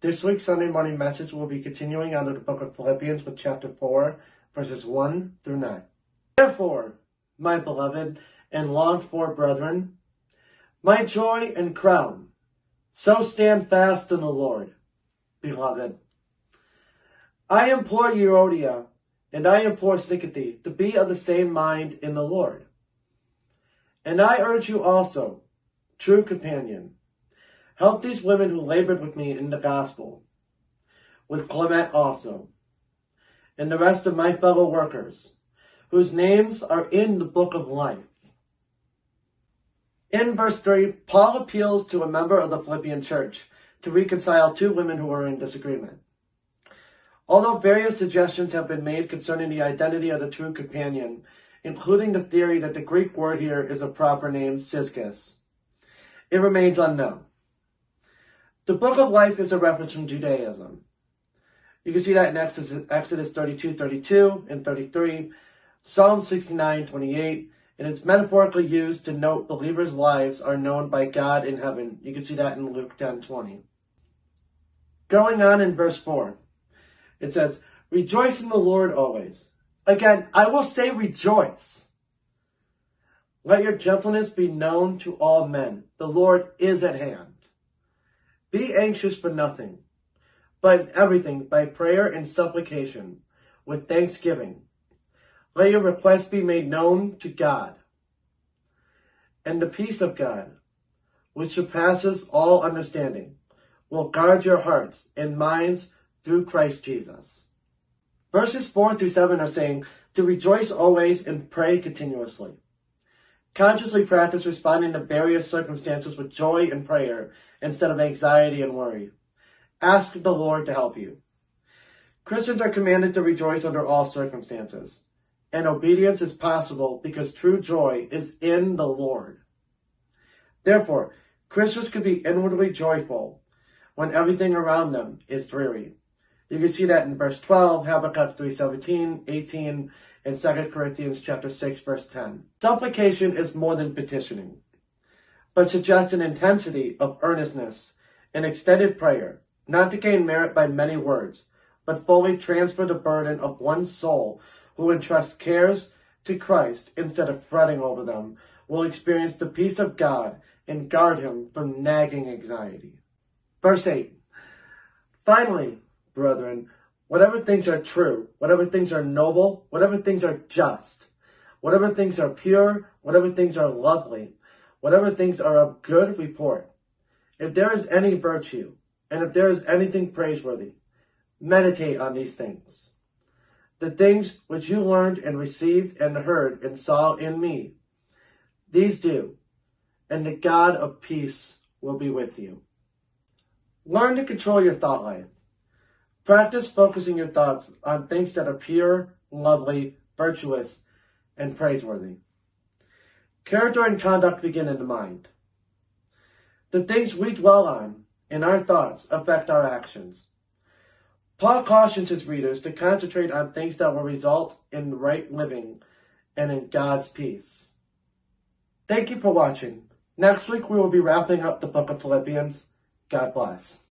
This week's Sunday morning message will be continuing out of the book of Philippians with chapter 4, verses 1 through 9. Therefore, my beloved and longed-for brethren, my joy and crown, so stand fast in the Lord, beloved. I implore Euodia and I implore Syntyche to be of the same mind in the Lord. And I urge you also, true companion, help these women who labored with me in the gospel, with Clement also, and the rest of my fellow workers, whose names are in the book of life. In verse 3, Paul appeals to a member of the Philippian church to reconcile two women who were in disagreement. Although various suggestions have been made concerning the identity of the true companion, including the theory that the Greek word here is a proper name, syskis, it remains unknown. The book of life is a reference from Judaism. You can see that in Exodus 32 and 33, Psalm 69:28, and it's metaphorically used to note believers' lives are known by God in heaven. You can see that in Luke 10:20. Going on in verse 4, it says, rejoice in the Lord always. Again, I will say rejoice. Let your gentleness be known to all men. The Lord is at hand. Be anxious for nothing, but in everything by prayer and supplication, with thanksgiving. Let your requests be made known to God. And the peace of God, which surpasses all understanding, will guard your hearts and minds through Christ Jesus. Verses 4 through 7 are saying to rejoice always and pray continuously. Consciously practice responding to various circumstances with joy and prayer instead of anxiety and worry. Ask the Lord to help you. Christians are commanded to rejoice under all circumstances, and obedience is possible because true joy is in the Lord. Therefore, Christians can be inwardly joyful when everything around them is dreary. You can see that in verse 12, Habakkuk 3:17, 18, and 2 Corinthians chapter 6, verse 10. Supplication is more than petitioning, but suggests an intensity of earnestness and extended prayer, not to gain merit by many words, but fully transfer the burden of one's soul who entrusts cares to Christ instead of fretting over them, will experience the peace of God and guard him from nagging anxiety. Verse 8. Finally, brethren, whatever things are true, whatever things are noble, whatever things are just, whatever things are pure, whatever things are lovely, whatever things are of good report, if there is any virtue, and if there is anything praiseworthy, meditate on these things. The things which you learned and received and heard and saw in me, these do, and the God of peace will be with you. Learn to control your thought life. Practice focusing your thoughts on things that are pure, lovely, virtuous, and praiseworthy. Character and conduct begin in the mind. The things we dwell on in our thoughts affect our actions. Paul cautions his readers to concentrate on things that will result in right living and in God's peace. Thank you for watching. Next week we will be wrapping up the book of Philippians. God bless.